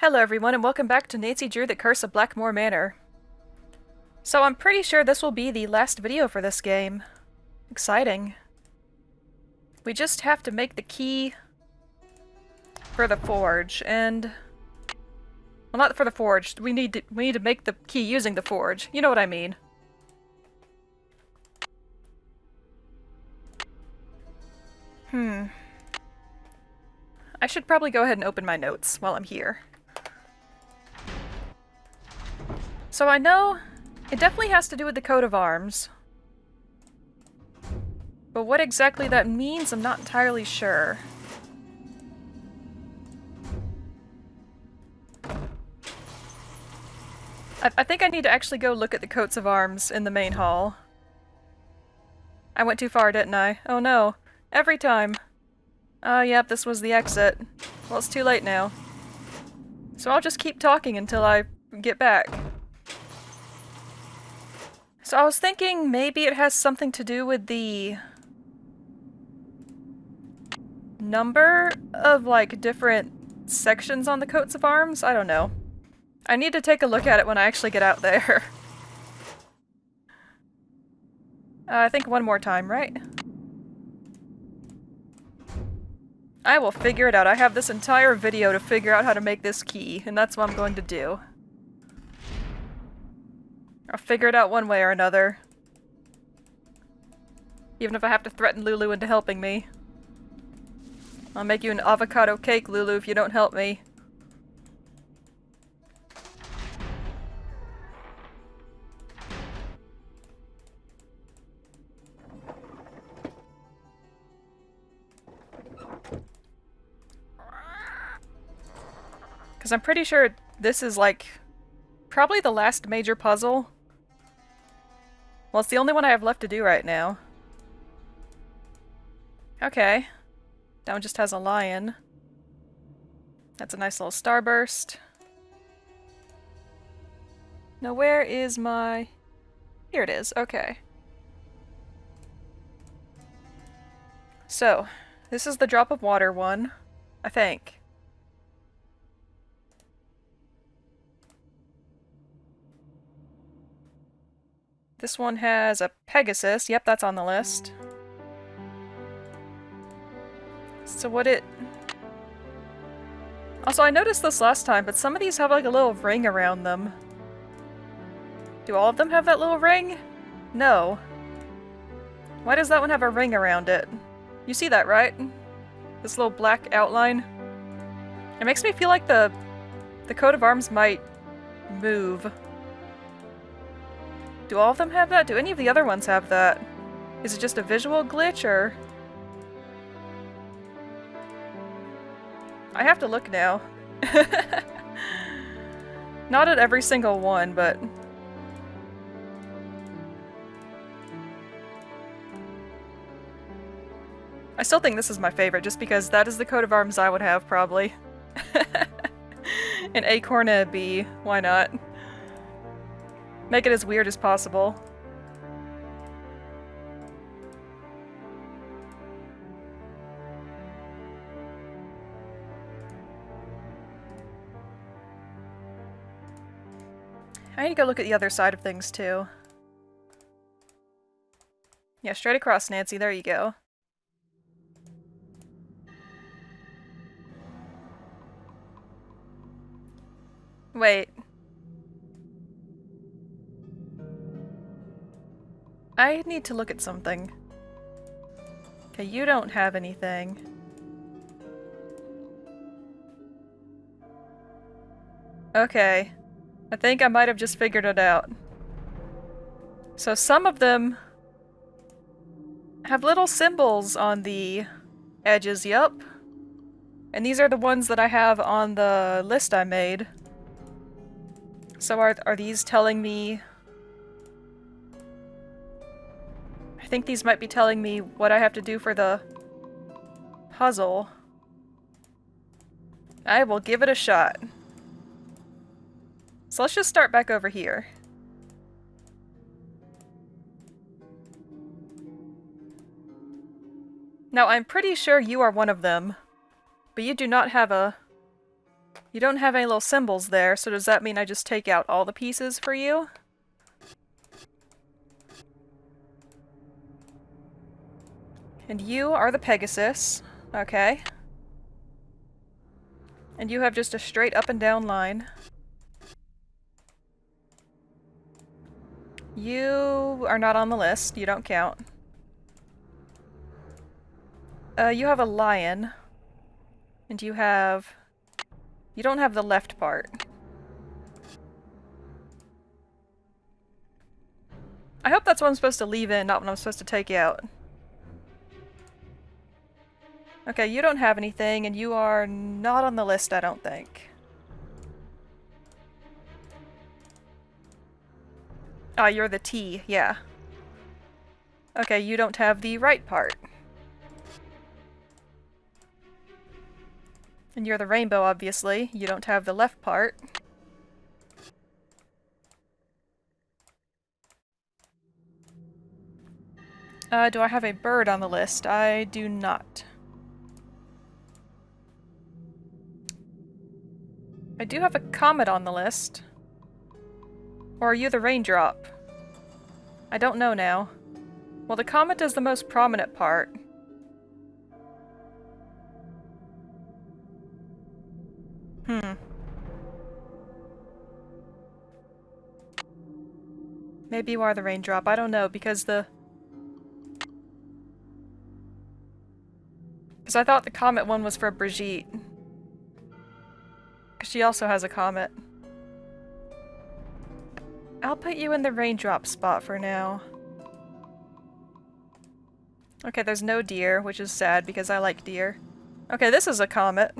Hello everyone and welcome back to Nancy Drew the Curse of Blackmoor Manor. So I'm pretty sure this will be the last video for this game. Exciting. We just have to make the key for the forge, and... well, not for the forge. We need to make the key using the forge. You know what I mean. I should probably go ahead and open my notes while I'm here. So I know it definitely has to do with the coat of arms. But what exactly that means, I'm not entirely sure. I think I need to actually go look at the coats of arms in the main hall. I went too far, didn't I? Oh no. Every time. Yep, this was the exit. Well, it's too late now. So I'll just keep talking until I get back. So I was thinking maybe it has something to do with the number of, like, different sections on the coats of arms? I don't know. I need to take a look at it when I actually get out there. I think one more time, right? I will figure it out. I have this entire video to figure out how to make this key, and that's what I'm going to do. I'll figure it out one way or another. Even if I have to threaten Lulu into helping me. I'll make you an avocado cake, Lulu, if you don't help me. Because I'm pretty sure this is, like, probably the last major puzzle. Well, it's the only one I have left to do right now. Okay. That one just has a lion. That's a nice little starburst. Now where is my... here it is, okay. So, this is the drop of water one, I think. This one has a Pegasus. Yep, that's on the list. So what it... also, I noticed this last time, but some of these have like a little ring around them. Do all of them have that little ring? No. Why does that one have a ring around it? You see that, right? This little black outline? It makes me feel like the coat of arms might move. Do all of them have that? Do any of the other ones have that? Is it just a visual glitch, or...? I have to look now. Not at every single one, but... I still think this is my favorite, just because that is the coat of arms I would have, probably. An acorn and a bee. Why not? Make it as weird as possible. I need to go look at the other side of things, too. Yeah, straight across, Nancy. There you go. Wait. I need to look at something. Okay, you don't have anything. Okay. I think I might have just figured it out. So some of them have little symbols on the edges, yup. And these are the ones that I have on the list I made. So are these telling me... I think these might be telling me what I have to do for the puzzle. I will give it a shot. So let's just start back over here. Now I'm pretty sure you are one of them, but you do not have a You don't have any little symbols there, so does that mean I just take out all the pieces for you? And you are the Pegasus. Okay. And you have just a straight up and down line. You are not on the list. You don't count. You have a lion. And you have... You don't have the left part. I hope that's what I'm supposed to leave in, not what I'm supposed to take out. Okay, you don't have anything, and you are not on the list, I don't think. Ah, you're the T, yeah. Okay, you don't have the right part. And you're the rainbow, obviously. You don't have the left part. Do I have a bird on the list? I do not. I do have a comet on the list. Or are you the raindrop? I don't know now. Well, the comet is the most prominent part. Maybe you are the raindrop. I don't know, because I thought the comet one was for Brigitte. Because she also has a comet. I'll put you in the raindrop spot for now. Okay, there's no deer, which is sad because I like deer. Okay, this is a comet.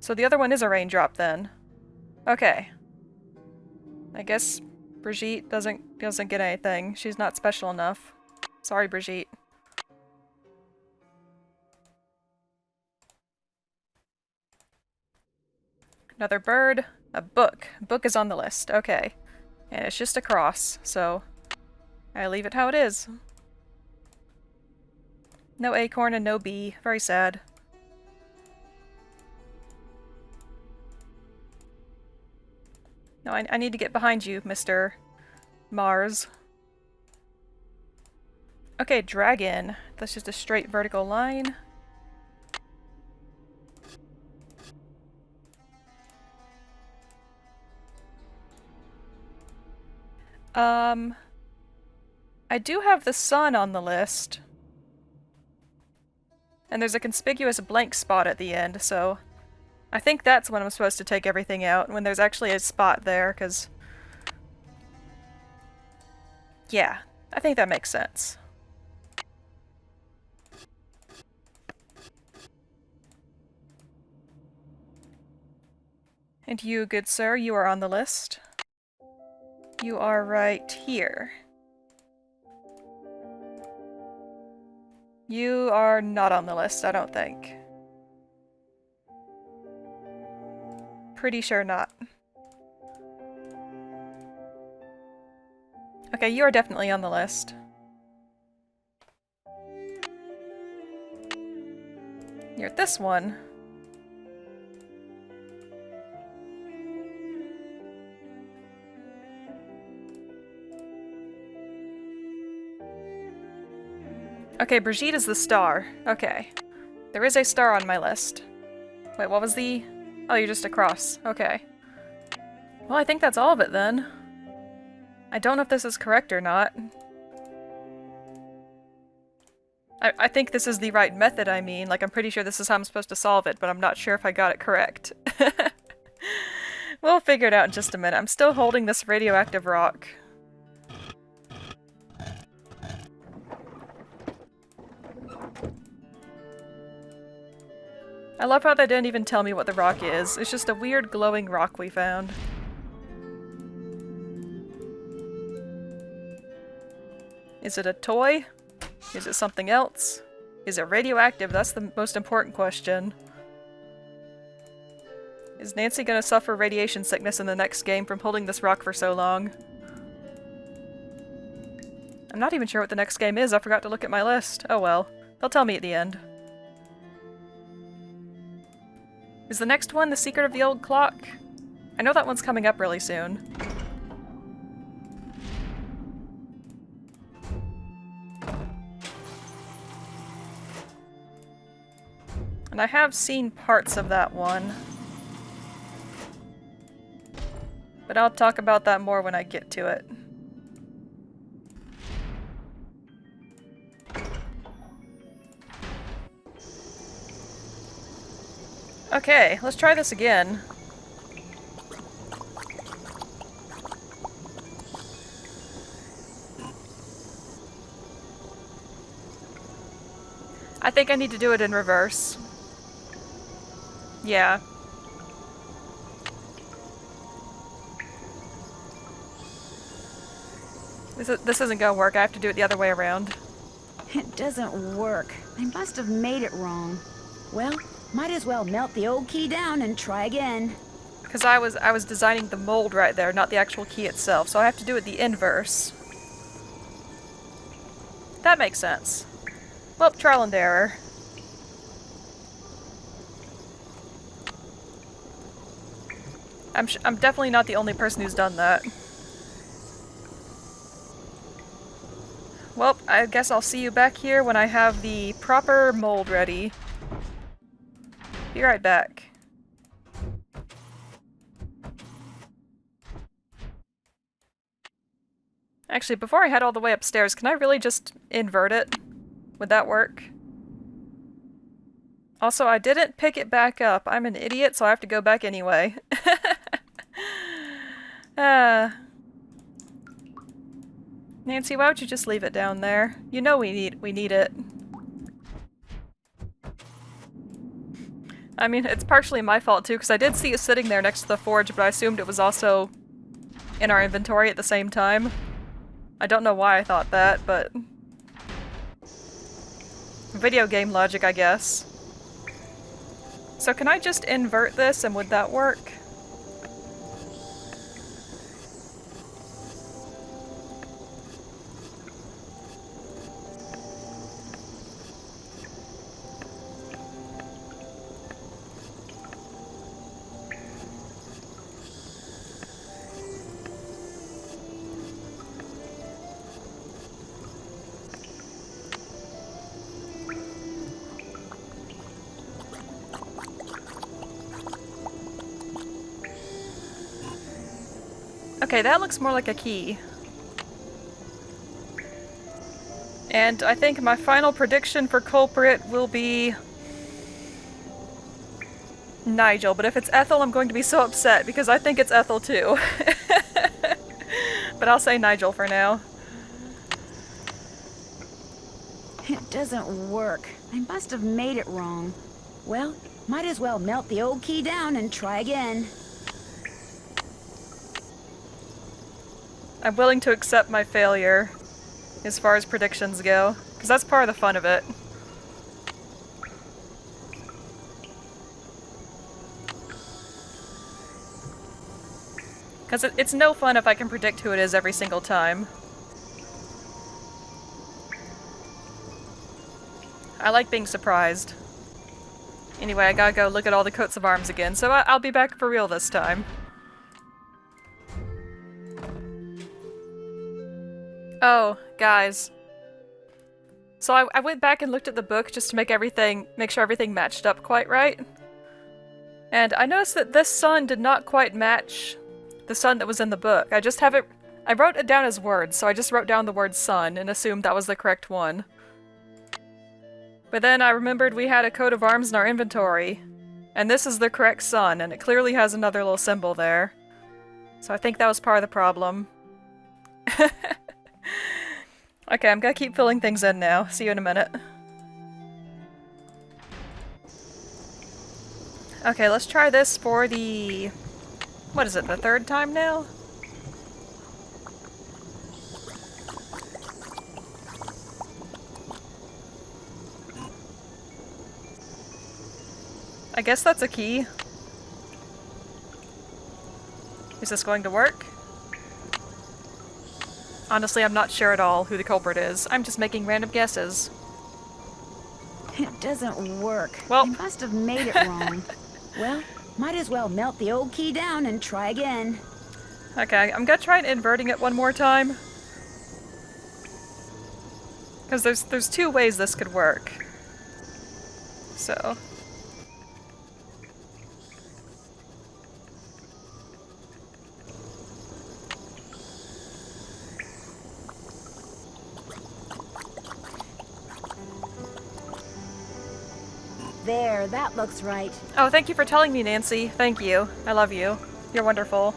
So the other one is a raindrop then. Okay. I guess Brigitte doesn't get anything. She's not special enough. Sorry, Brigitte. Another bird. A book. A book is on the list. Okay. And it's just a cross, so I leave it how it is. No acorn and no bee. Very sad. No, I need to get behind you, Mr. Mars. Okay, dragon. That's just a straight vertical line. I do have the sun on the list. And there's a conspicuous blank spot at the end, so I think that's when I'm supposed to take everything out, when there's actually a spot there, because... Yeah, I think that makes sense. And you, good sir, you are on the list. You are right here. You are not on the list, I don't think. Pretty sure not. Okay, you are definitely on the list. You're this one. Okay, Brigitte is the star. Okay. There is a star on my list. Wait, what was the... Oh, you're just a cross. Okay. Well, I think that's all of it then. I don't know if this is correct or not. I think this is the right method, I mean. Like, I'm pretty sure this is how I'm supposed to solve it, but I'm not sure if I got it correct. We'll figure it out in just a minute. I'm still holding this radioactive rock. I love how they didn't even tell me what the rock is. It's just a weird glowing rock we found. Is it a toy? Is it something else? Is it radioactive? That's the most important question. Is Nancy gonna suffer radiation sickness in the next game from holding this rock for so long? I'm not even sure what the next game is. I forgot to look at my list. Oh well. They'll tell me at the end. Is the next one The Secret of the Old Clock? I know that one's coming up really soon. And I have seen parts of that one. But I'll talk about that more when I get to it. Okay, let's try this again. I think I need to do it in reverse. Yeah. This isn't gonna work. I have to do it the other way around. It doesn't work. I must have made it wrong. Well, might as well melt the old key down and try again. Because I was designing the mold right there, not the actual key itself, so I have to do it the inverse. That makes sense. Well, trial and error. I'm definitely not the only person who's done that. Well, I guess I'll see you back here when I have the proper mold ready. Be right back. Actually, before I head all the way upstairs, can I really just invert it? Would that work? Also, I didn't pick it back up. I'm an idiot, so I have to go back anyway. Nancy, why would you just leave it down there? You know we need it. I mean, it's partially my fault too, because I did see it sitting there next to the forge, but I assumed it was also in our inventory at the same time. I don't know why I thought that, but... video game logic, I guess. So can I just invert this, and would that work? Okay, that looks more like a key. And I think my final prediction for culprit will be... Nigel, but if it's Ethel, I'm going to be so upset, because I think it's Ethel too. But I'll say Nigel for now. It doesn't work. I must have made it wrong. Well, might as well melt the old key down and try again. I'm willing to accept my failure, as far as predictions go, because that's part of the fun of it. Because it's no fun if I can predict who it is every single time. I like being surprised. Anyway, I gotta go look at all the coats of arms again, so I'll be back for real this time. Oh, guys. So I went back and looked at the book just to make sure everything matched up quite right. And I noticed that this sun did not quite match the sun that was in the book. I wrote it down as words, so I just wrote down the word sun and assumed that was the correct one. But then I remembered we had a coat of arms in our inventory, and this is the correct sun, and it clearly has another little symbol there. So I think that was part of the problem. Okay, I'm gonna keep filling things in now. See you in a minute. Okay, let's try this for the... what is it, the third time now? I guess that's a key. Is this going to work? Honestly, I'm not sure at all who the culprit is. I'm just making random guesses. It doesn't work. Well, I must have made it wrong. Well, might as well melt the old key down and try again. Okay, I'm gonna try inverting it one more time. Because there's two ways this could work. So... There, that looks right. Oh, thank you for telling me, Nancy. Thank you. I love you. You're wonderful.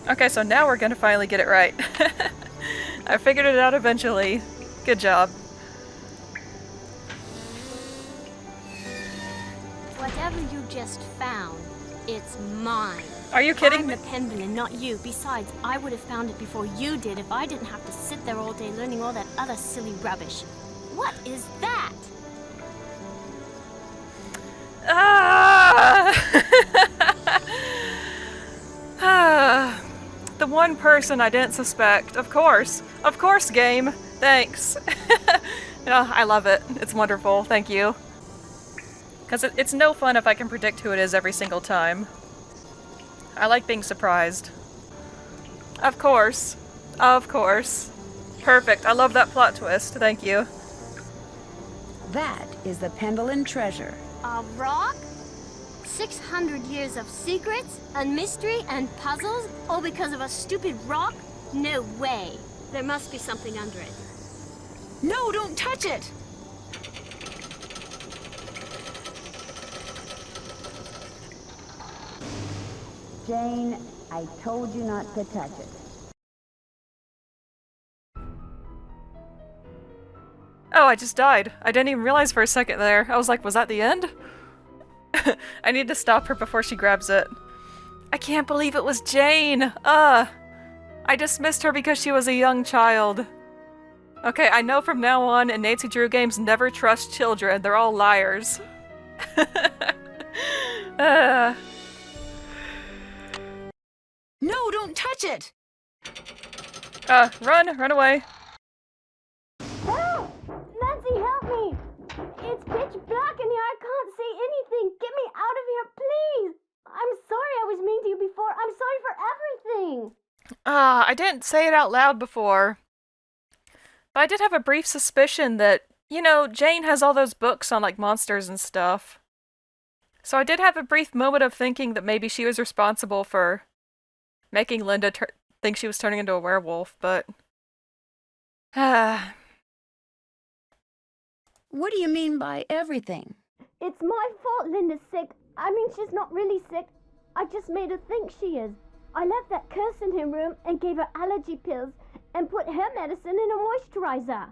Okay, so now we're gonna finally get it right. I figured it out eventually. Good job. Whatever you just found, it's mine. Are you kidding I'm me? the Penvellyn, not you. Besides, I would have found it before you did if I didn't have to sit there all day learning all that other silly rubbish. What is that? The one person I didn't suspect. Of course. Of course, game. Thanks. Oh, I love it. It's wonderful. Thank you. Because it's no fun if I can predict who it is every single time. I like being surprised. Of course. Of course. Perfect. I love that plot twist. Thank you. That is the Penvellyn treasure. A rock? 600 years of secrets and mystery and puzzles, all because of a stupid rock? No way. There must be something under it. No, don't touch it! Jane, I told you not to touch it. Oh, I just died. I didn't even realize for a second there. I was like, was that the end? I need to stop her before she grabs it. I can't believe it was Jane! I dismissed her because she was a young child. Okay, I know from now on in Nancy Drew games, never trust children. They're all liars. No, don't touch it! Run away. Help! Nancy, help me! It's pitch black in here. I can't see anything. Get me out of here, please! I'm sorry I was mean to you before. I'm sorry for everything. I didn't say it out loud before. But I did have a brief suspicion that, you know, Jane has all those books on, like, monsters and stuff. So I did have a brief moment of thinking that maybe she was responsible for making Linda think she was turning into a werewolf, but... What do you mean by everything? It's my fault Linda's sick. I mean, she's not really sick. I just made her think she is. I left that curse in her room and gave her allergy pills and put her medicine in a moisturizer.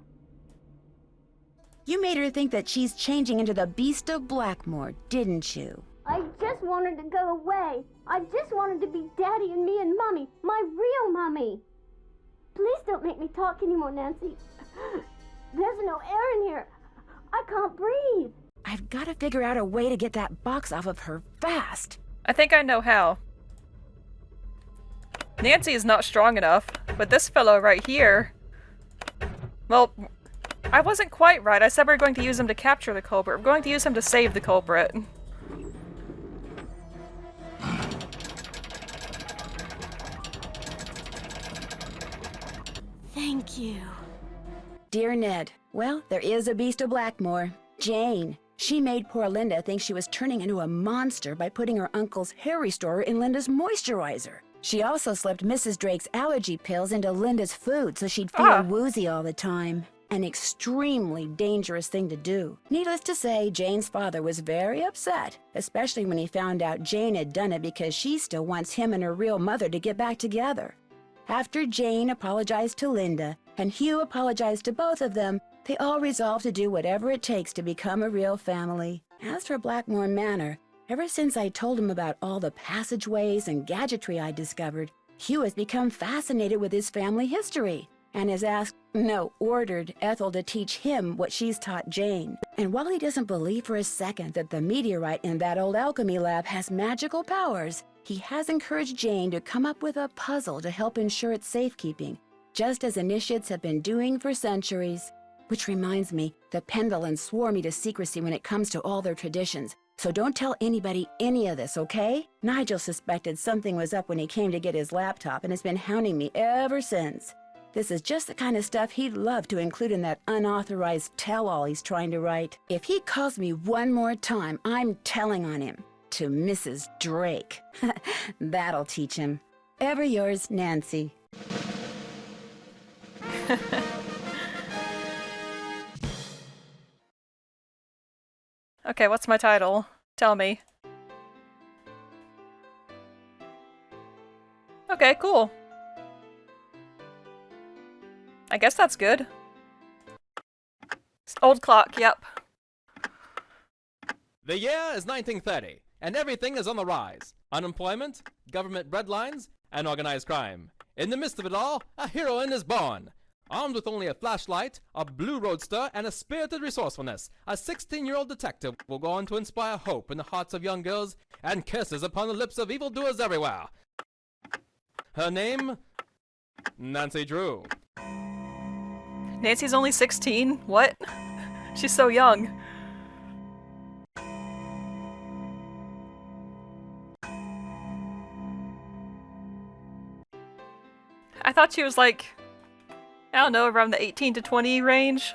You made her think that she's changing into the Beast of Blackmoor, didn't you? I just wanted to go away. I just wanted to be Daddy and me and Mommy, my real Mommy. Please don't make me talk anymore, Nancy. There's no air in here. I can't breathe. I've got to figure out a way to get that box off of her fast. I think I know how. Nancy is not strong enough, but this fellow right here... Well, I wasn't quite right. I said we were going to use him to capture the culprit. We're going to use him to save the culprit. Thank you. Dear Ned, well, there is a Beast of Blackmoor. Jane. She made poor Linda think she was turning into a monster by putting her uncle's hair restorer in Linda's moisturizer. She also slipped Mrs. Drake's allergy pills into Linda's food so she'd feel woozy all the time. An extremely dangerous thing to do. Needless to say, Jane's father was very upset, especially when he found out Jane had done it because she still wants him and her real mother to get back together. After Jane apologized to Linda and Hugh apologized to both of them, they all resolved to do whatever it takes to become a real family. As for Blackmoor Manor, ever since I told him about all the passageways and gadgetry I discovered, Hugh has become fascinated with his family history and has asked, no, ordered Ethel to teach him what she's taught Jane. And while he doesn't believe for a second that the meteorite in that old alchemy lab has magical powers, he has encouraged Jane to come up with a puzzle to help ensure its safekeeping, just as initiates have been doing for centuries. Which reminds me, the Penvellyns swore me to secrecy when it comes to all their traditions. So don't tell anybody any of this, okay? Nigel suspected something was up when he came to get his laptop and has been hounding me ever since. This is just the kind of stuff he'd love to include in that unauthorized tell-all he's trying to write. If he calls me one more time, I'm telling on him. To Mrs. Drake. That'll teach him. Ever yours, Nancy. Okay, what's my title? Tell me. Okay, cool. I guess that's good. Old clock, yep. The year is 1930, and everything is on the rise. Unemployment, government breadlines, and organized crime. In the midst of it all, a heroine is born. Armed with only a flashlight, a blue roadster, and a spirited resourcefulness, a 16-year-old detective will go on to inspire hope in the hearts of young girls and kisses upon the lips of evildoers everywhere. Her name? Nancy Drew. Nancy's only 16? What? She's so young. I thought she was like, I don't know, around the 18 to 20 range.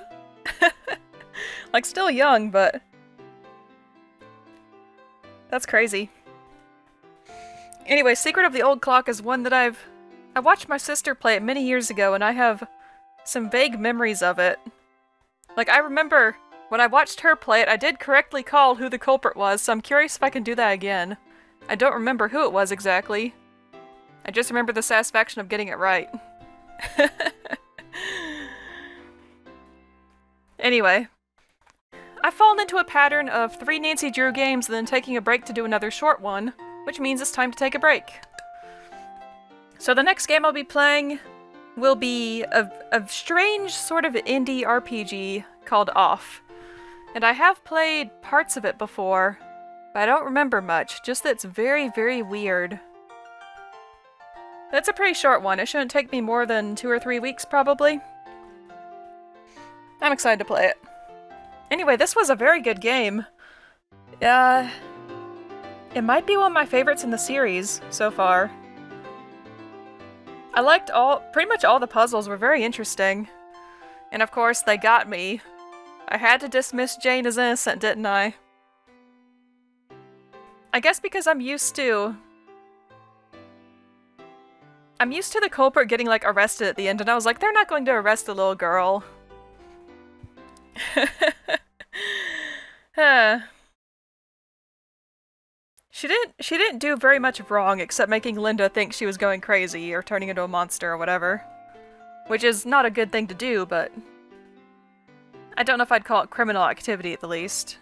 Like, still young, but that's crazy. Anyway, Secret of the Old Clock is one that I watched my sister play it many years ago, and I have some vague memories of it. Like, I remember when I watched her play it, I did correctly call who the culprit was, so I'm curious if I can do that again. I don't remember who it was exactly. I just remember the satisfaction of getting it right. Anyway, I've fallen into a pattern of 3 Nancy Drew games and then taking a break to do another short one, which means it's time to take a break. So the next game I'll be playing will be a strange sort of indie RPG called Off. And I have played parts of it before, but I don't remember much, just that it's very, very weird. That's a pretty short one. It shouldn't take me more than 2 or 3 weeks, probably. I'm excited to play it. Anyway, this was a very good game. It might be one of my favorites in the series so far. I liked pretty much all the puzzles were very interesting. And of course, they got me. I had to dismiss Jane as innocent, didn't I? I guess because I'm used to the culprit getting, like, arrested at the end, and I was like, they're not going to arrest the little girl. She didn't do very much wrong except making Linda think she was going crazy or turning into a monster or whatever. Which is not a good thing to do, but I don't know if I'd call it criminal activity at the least.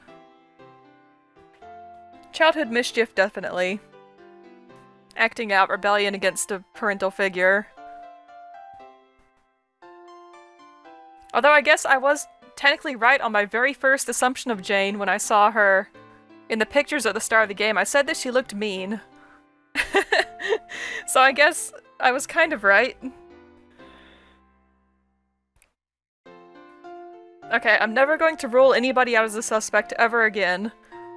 Childhood mischief, definitely. Acting out rebellion against a parental figure. Although I guess I was technically right on my very first assumption of Jane when I saw her in the pictures at the start of the game. I said that she looked mean. So I guess I was kind of right. Okay, I'm never going to rule anybody out as a suspect ever again.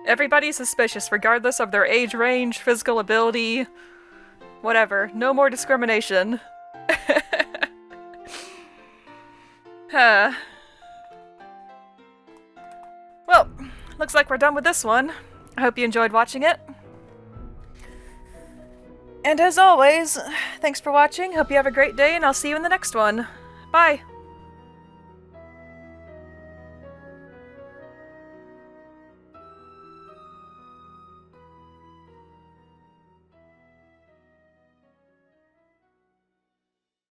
Everybody's suspicious, regardless of their age range, physical ability, whatever. No more discrimination. Well, looks like we're done with this one. I hope you enjoyed watching it. And as always, thanks for watching, hope you have a great day, and I'll see you in the next one. Bye!